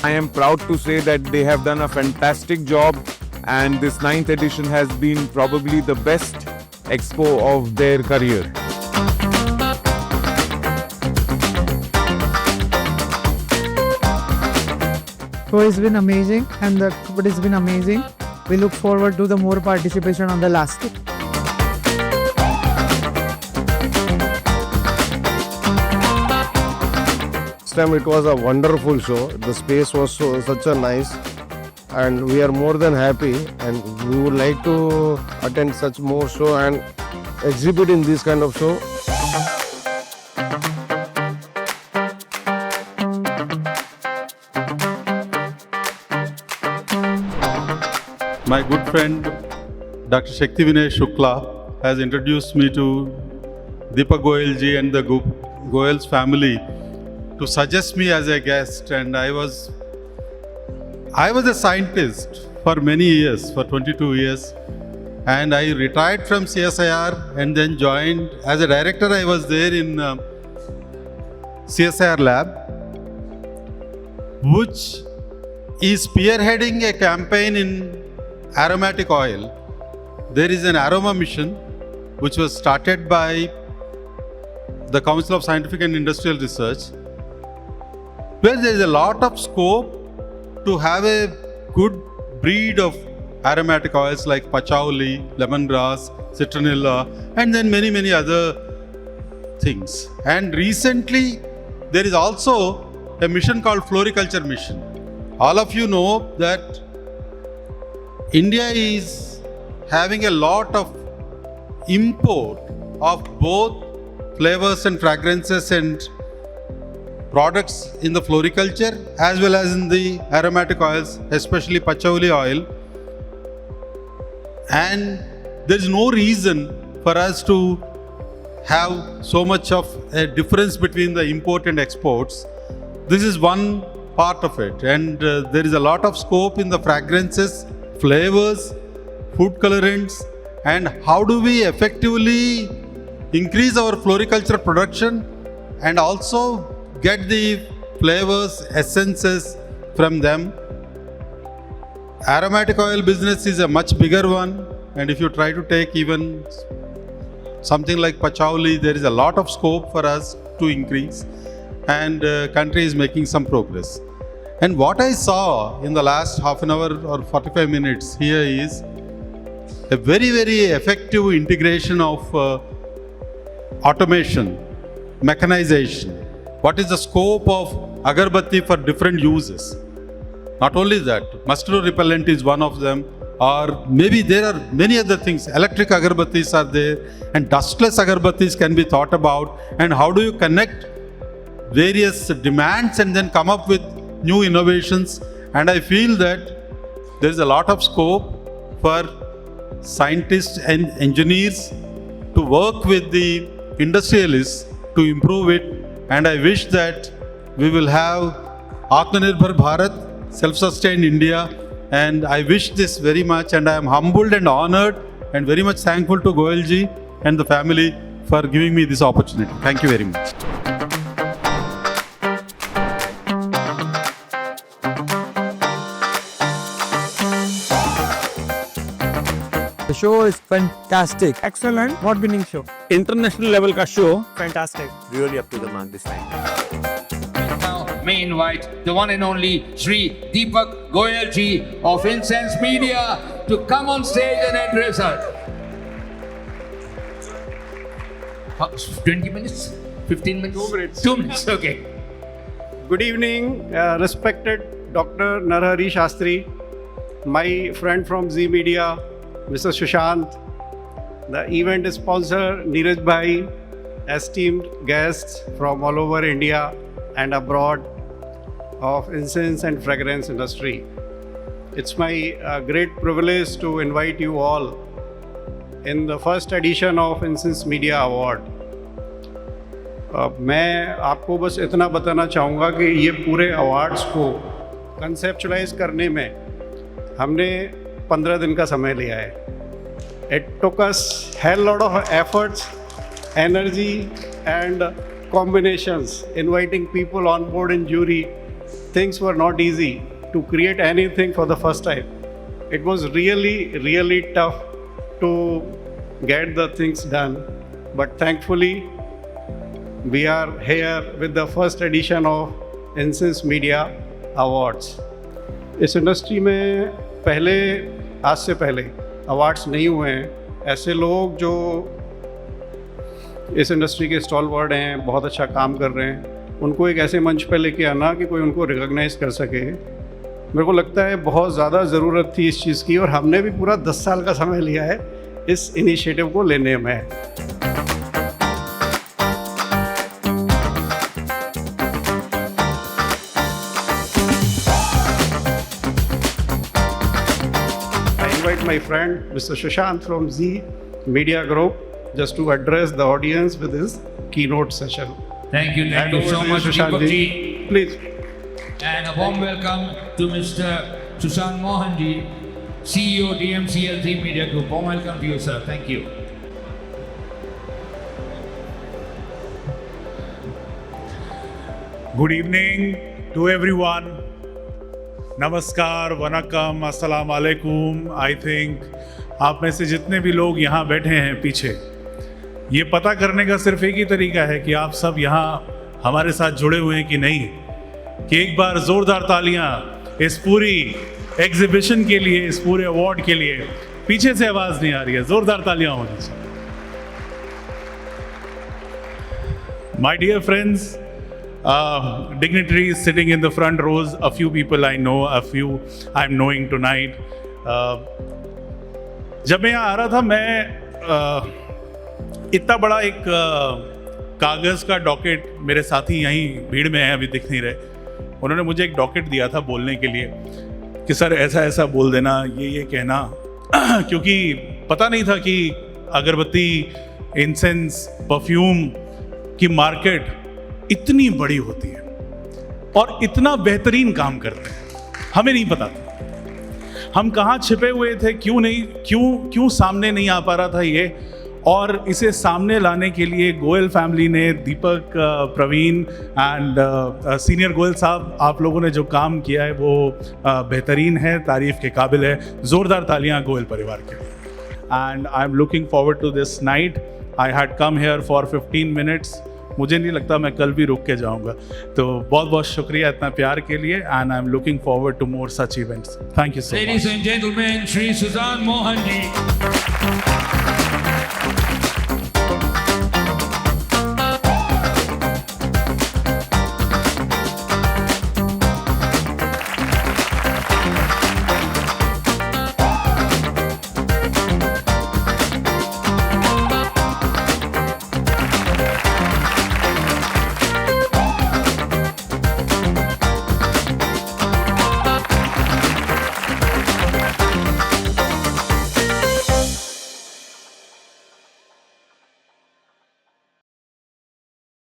I am proud to say that they have done a fantastic job, and this 9th edition has been probably the best expo of their career. So it's been amazing and the food has been amazing. We look forward to the more participation on the last day. This time it was a wonderful show. The space was such a nice, and we are more than happy, and we would like to attend such more show and exhibit in this kind of show. My good friend Dr. Shakti Vinay Shukla has introduced me to Deepak Goyal ji and the Goyal's family to suggest me as a guest, and I was a scientist for many years, for 22 years, and I retired from CSIR and then joined as a director. I was there in CSIR lab, which is spearheading a campaign in aromatic oil. There is an aroma mission which was started by the Council of Scientific and Industrial Research, where there is a lot of scope to have a good breed of aromatic oils like patchouli, lemongrass, citronella, and then many other things. And recently there is also a mission called Floriculture Mission. All of you know that India is having a lot of import of both flavors and fragrances and products in the floriculture as well as in the aromatic oils, especially patchouli oil. And there is no reason for us to have so much of a difference between the import and exports. This is one part of it, and there is a lot of scope in the fragrances, flavors, food colorants, and how do we effectively increase our floriculture production and also get the flavors, essences from them. Aromatic oil business is a much bigger one, and if you try to take even something like patchouli, there is a lot of scope for us to increase, and country is making some progress. And what I saw in the last half an hour or 45 minutes here is a very effective integration of automation, mechanization. What is the scope of agarbatti for different uses? Not only that, mosquito repellent is one of them, or maybe there are many other things. Electric agarbattis are there, and dustless agarbattis can be thought about. And how do you connect various demands and then come up with new innovations? And I feel that there is a lot of scope for scientists and engineers to work with the industrialists to improve it. And I wish that we will have Atmanirbhar Bharat, self-sustained India, and I wish this very much, and I am humbled and honored and very much thankful to Goyal ji and the family for giving me this opportunity. Thank you very much. The show is fantastic. Excellent. Award-winning show. International level का show. Fantastic. Really up to the mark this time. Now may invite the one and only Shri Deepak Goyal ji of Incense Media to come on stage and address us. 20 minutes? 15 minutes? 2 minutes. 2 minutes, okay. Good evening, respected Dr. Narahari Shastri, my friend from Z Media, Mr. Sushant, the event sponsor Neeraj Bhai, esteemed guests from all over India and abroad of incense and fragrance industry. It's my great privilege to invite you all in the first edition of Incense Media Award. मैं आपको बस इतना बताना चाहूँगा कि ये पूरे awards को कंसेप्चुलाइज करने में हमने 15 दिन का समय लिया है. It took us hell lot of efforts, energy and combinations, inviting people on board in jury things were not easy to create anything for the first time. It was really, really tough to get the things done. But thankfully, we are here with the first edition of Incense Media Awards. इस industry में पहले, आज से पहले awards नहीं हुए हैं. ऐसे लोग जो इस इंडस्ट्री के स्टॉलवर्ड हैं, बहुत अच्छा काम कर रहे हैं, उनको एक ऐसे मंच पे लेके आना कि कोई उनको रिकॉग्नाइज कर सके, मेरे को लगता है बहुत ज़्यादा ज़रूरत थी इस चीज़ की. और हमने भी पूरा 10 साल का समय लिया है इस इनिशिएटिव को लेने में. My friend Mr. Sushant from Z Media Group just to address the audience with his keynote session. Thank you so much, Sushant Deepak ji. Please. And a warm welcome to Mr. Sushant Mohan ji, CEO DMCL Z Media Group. Warm welcome to you, sir. Thank you. Good evening to everyone. नमस्कार, वनकम, अस्सलाम वालेकुम. I think आप में से जितने भी लोग यहाँ बैठे हैं पीछे, ये पता करने का सिर्फ एक ही तरीका है कि आप सब यहाँ हमारे साथ जुड़े हुए हैं कि नहीं. कि एक बार ज़ोरदार तालियाँ इस पूरी एग्जीबिशन के लिए, इस पूरे अवार्ड के लिए. पीछे से आवाज़ नहीं आ रही है, ज़ोरदार तालियाँ होनी चाहिए. My dear friends, dignitaries sitting in the front rows, a few people I know, a few I'm knowing tonight. जब मैं यहाँ आ रहा था, मैं इतना बड़ा एक कागज़ का डॉकेट, मेरे साथी यहीं भीड़ में हैं, अभी दिख नहीं रहे, उन्होंने मुझे एक डॉकेट दिया था बोलने के लिए कि सर ऐसा ऐसा बोल देना, ये कहना. क्योंकि पता नहीं था कि अगरबत्ती, इंसेंस, परफ्यूम की मार्केट इतनी बड़ी होती है और इतना बेहतरीन काम करते हैं. हमें नहीं पता था, हम कहाँ छिपे हुए थे, क्यों सामने नहीं आ पा रहा था ये. और इसे सामने लाने के लिए गोयल फैमिली ने, दीपक, प्रवीण एंड सीनियर गोयल साहब, आप लोगों ने जो काम किया है वो बेहतरीन है, तारीफ़ के काबिल है. ज़ोरदार तालियां गोयल परिवार के लिए. And I am looking forward to this night. I had come here for 15 minutes. मुझे नहीं लगता मैं कल भी रुक के जाऊंगा. तो बहुत बहुत शुक्रिया इतना प्यार के लिए. And I am looking forward to more such events. Thank you so much. Ladies and gentlemen, Shri Sushant Mohan ji.